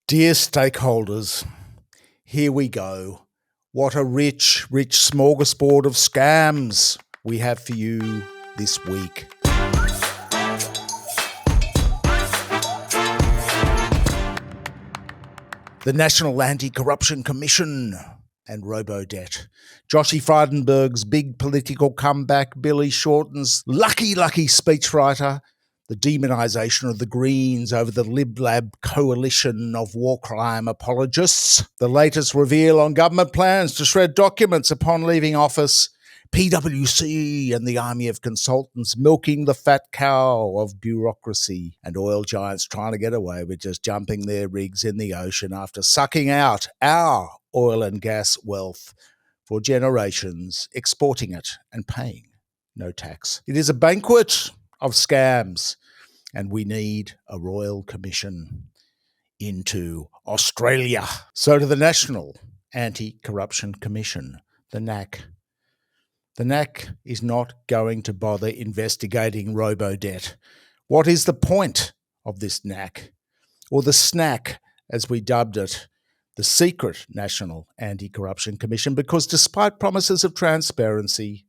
Dear stakeholders, here we go. What a rich smorgasbord of scams we have for you this week. The National Anti-Corruption Commission and Robodebt. Joshy Frydenberg's big political comeback, Billy Shorten's lucky speechwriter, the demonisation of the Greens over the Lib-Lab coalition of war crime apologists, the latest reveal on government plans to shred documents upon leaving office, PwC and the army of consultants milking the fat cow of bureaucracy, and oil giants trying to get away with just jumping their rigs in the ocean after sucking out our oil and gas wealth for generations, exporting it and paying no tax. It is a banquet of scams, and we need a royal commission into Australia. So to the National Anti-Corruption Commission, the NACC. The NACC is not going to bother investigating Robodebt. What is the point of this NACC, or the snack as we dubbed it, the secret National Anti-Corruption Commission? Because despite promises of transparency,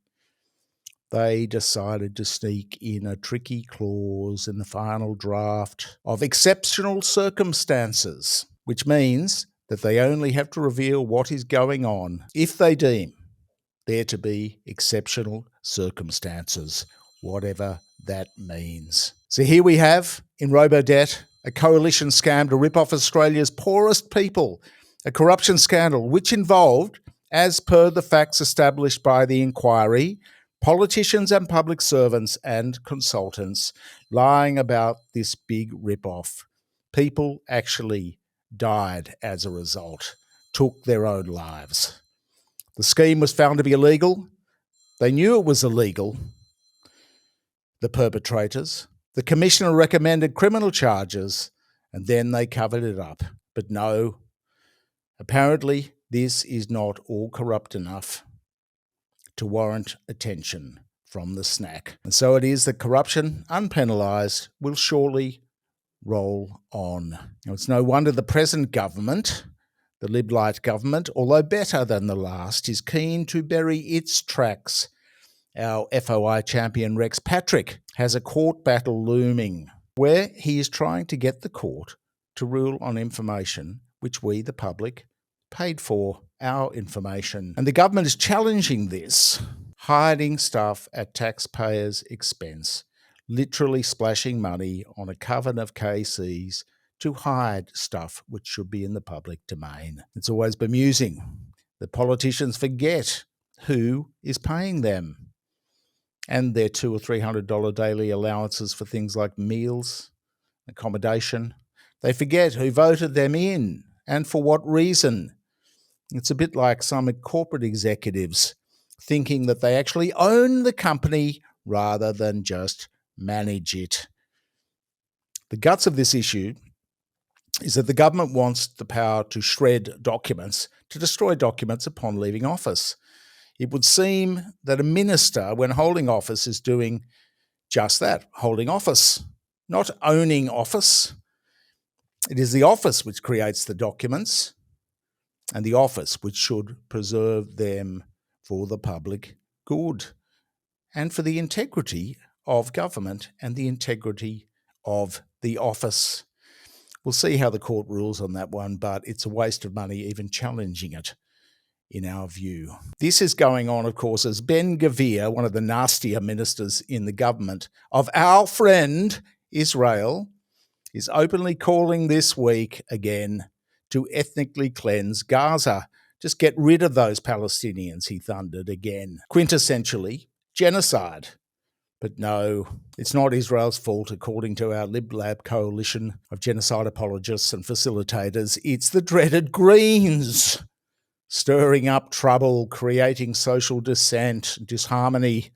they decided to sneak in a tricky clause in the final draft of exceptional circumstances, which means that they only have to reveal what is going on if they deem there to be exceptional circumstances, whatever that means. So here we have, in Robodebt, a coalition scam to rip off Australia's poorest people, a corruption scandal which involved, as per the facts established by the inquiry, politicians and public servants and consultants lying about this big rip-off. People actually died as a result, took their own lives. The scheme was found to be illegal. They knew it was illegal, the perpetrators. The commissioner recommended criminal charges, and then they covered it up. But no, apparently this is not all corrupt enough to warrant attention from the snack. And so it is that corruption, unpenalised, will surely roll on. Now, it's no wonder the present government, the Lib-Lite government, although better than the last, is keen to bury its tracks. Our FOI champion Rex Patrick has a court battle looming where he is trying to get the court to rule on information which we, the public, paid for, our information. And the government is challenging this, hiding stuff at taxpayers' expense, literally splashing money on a coven of KCs to hide stuff which should be in the public domain. It's always bemusing that politicians forget who is paying them and their $200 or $300 daily allowances for things like meals, accommodation. They forget who voted them in and for what reason. It's a bit like some corporate executives thinking that they actually own the company rather than just manage it. The guts of this issue is that the government wants the power to shred documents, to destroy documents upon leaving office. It would seem that a minister, when holding office, is doing just that, holding office, not owning office. It is the office which creates the documents, and the office which should preserve them for the public good and for the integrity of government and the integrity of the office. We'll see how the court rules on that one, but it's a waste of money even challenging it, in our view. This is going on, of course, as Ben Gvir, one of the nastier ministers in the government of our friend Israel, is openly calling this week again to ethnically cleanse Gaza. Just get rid of those Palestinians, he thundered again. Quintessentially, genocide. But no, it's not Israel's fault, according to our Lib-Lab coalition of genocide apologists and facilitators. It's the dreaded Greens, stirring up trouble, creating social dissent, disharmony.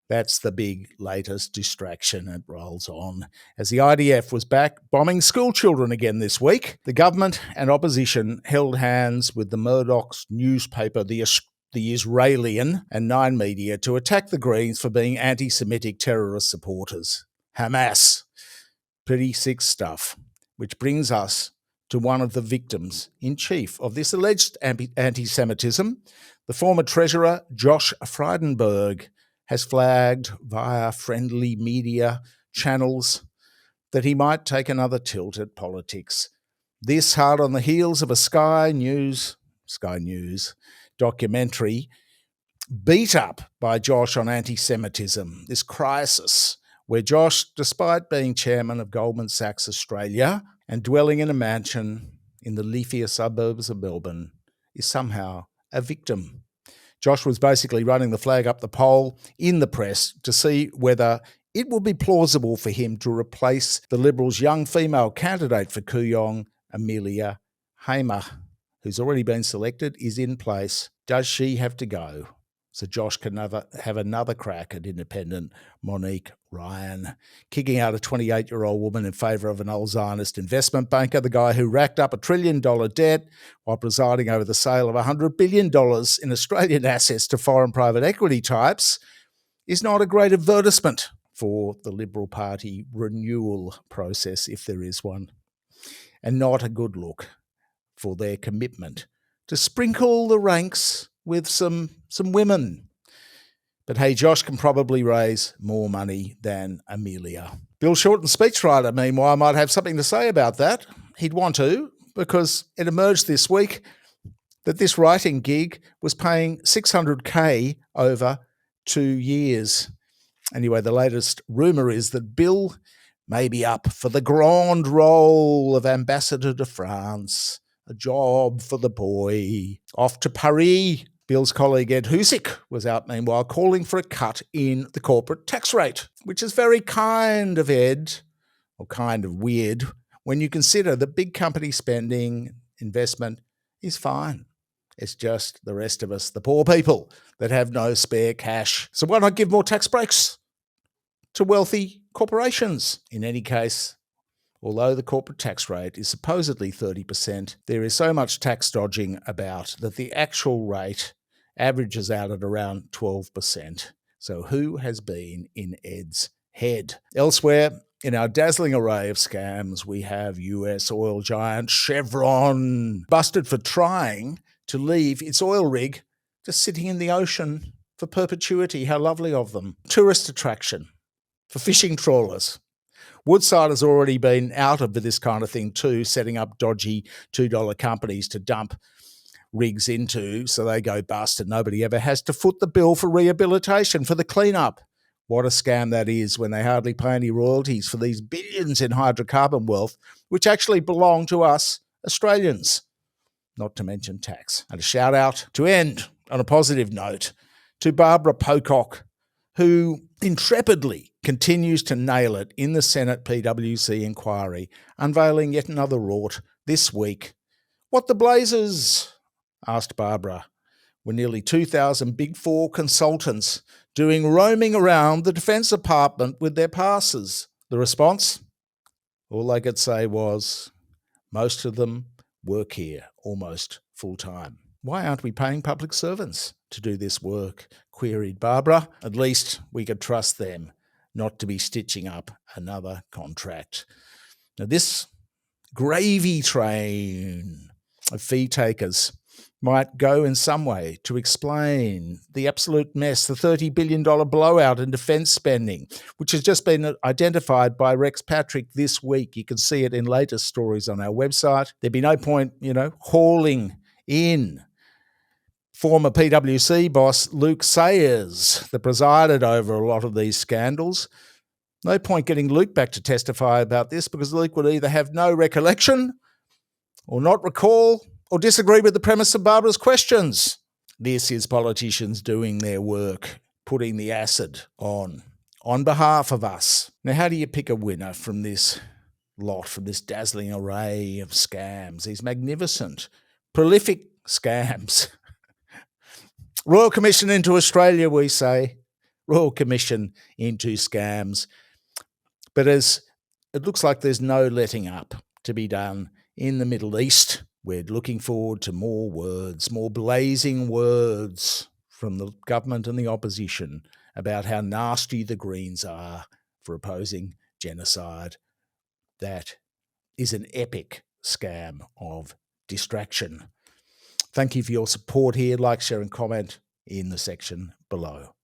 That's the big latest distraction. It rolls on. As the IDF was back bombing school children again this week, the government and opposition held hands with the Murdoch's newspaper, the Israelian, and Nine Media to attack the Greens for being anti-Semitic terrorist supporters. Hamas. Pretty sick stuff. Which brings us to one of the victims in chief of this alleged anti-Semitism. The former treasurer, Josh Frydenberg, has flagged via friendly media channels that he might take another tilt at politics. This hard on the heels of a Sky News documentary beat up by Josh on anti-Semitism, this crisis where Josh, despite being chairman of Goldman Sachs Australia and dwelling in a mansion in the leafier suburbs of Melbourne, is somehow a victim. Josh was basically running the flag up the pole in the press to see whether it would be plausible for him to replace the Liberals' young female candidate for Kooyong, Amelia Hamer, who's already been selected, is in place. Does she have to go? So Josh can have another crack at independent Monique Ryan, kicking out a 28-year-old woman in favour of an old Zionist investment banker, the guy who racked up $1 trillion debt while presiding over the sale of $100 billion in Australian assets to foreign private equity types, is not a great advertisement for the Liberal Party renewal process, if there is one, and not a good look for their commitment to sprinkle the ranks with some women. But hey, Josh can probably raise more money than Amelia. Bill Shorten's speechwriter, meanwhile, might have something to say about that. He'd want to, because it emerged this week that this writing gig was paying $600K over 2 years. Anyway, the latest rumour is that Bill may be up for the grand role of ambassador to France, a job for the boy. Off to Paris. Bill's colleague Ed Husick was out, meanwhile, calling for a cut in the corporate tax rate, which is very kind of Ed, or kind of weird, when you consider that big company spending, investment is fine. It's just the rest of us, the poor people, that have no spare cash. So why not give more tax breaks to wealthy corporations? In any case, although the corporate tax rate is supposedly 30%, there is so much tax dodging about that the actual rate averages out at around 12%. So who has been in Ed's head? Elsewhere, in our dazzling array of scams, we have US oil giant Chevron, busted for trying to leave its oil rig just sitting in the ocean for perpetuity. How lovely of them. Tourist attraction for fishing trawlers. Woodside has already been out of this kind of thing too, setting up dodgy $2 companies to dump rigs into so they go bust and nobody ever has to foot the bill for rehabilitation, for the cleanup. What a scam that is when they hardly pay any royalties for these billions in hydrocarbon wealth, which actually belong to us Australians, not to mention tax. And a shout out, to end on a positive note, to Barbara Pocock, who intrepidly continues to nail it in the Senate PwC inquiry, unveiling yet another rort this week. What the blazes? Asked Barbara. Were nearly 2,000 Big Four consultants doing roaming around the Defence Department with their passes? The response? All they could say was, most of them work here almost full-time. Why aren't we paying public servants to do this work? Queried Barbara. At least we could trust them not to be stitching up another contract. Now, this gravy train of fee takers might go in some way to explain the absolute mess, the $30 billion blowout in defence spending, which has just been identified by Rex Patrick this week. You can see it in latest stories on our website. There'd be no point, hauling in former PwC boss Luke Sayers, that presided over a lot of these scandals. No point getting Luke back to testify about this because Luke would either have no recollection or not recall or disagree with the premise of Barbara's questions. This is politicians doing their work, putting the acid on behalf of us. Now, how do you pick a winner from this lot, from this dazzling array of scams, these magnificent, prolific scams? Royal Commission into Australia, we say. Royal Commission into scams. But as it looks like there's no letting up to be done in the Middle East, we're looking forward to more words, more blazing words from the government and the opposition about how nasty the Greens are for opposing genocide. That is an epic scam of distraction. Thank you for your support here. Like, share, and comment in the section below.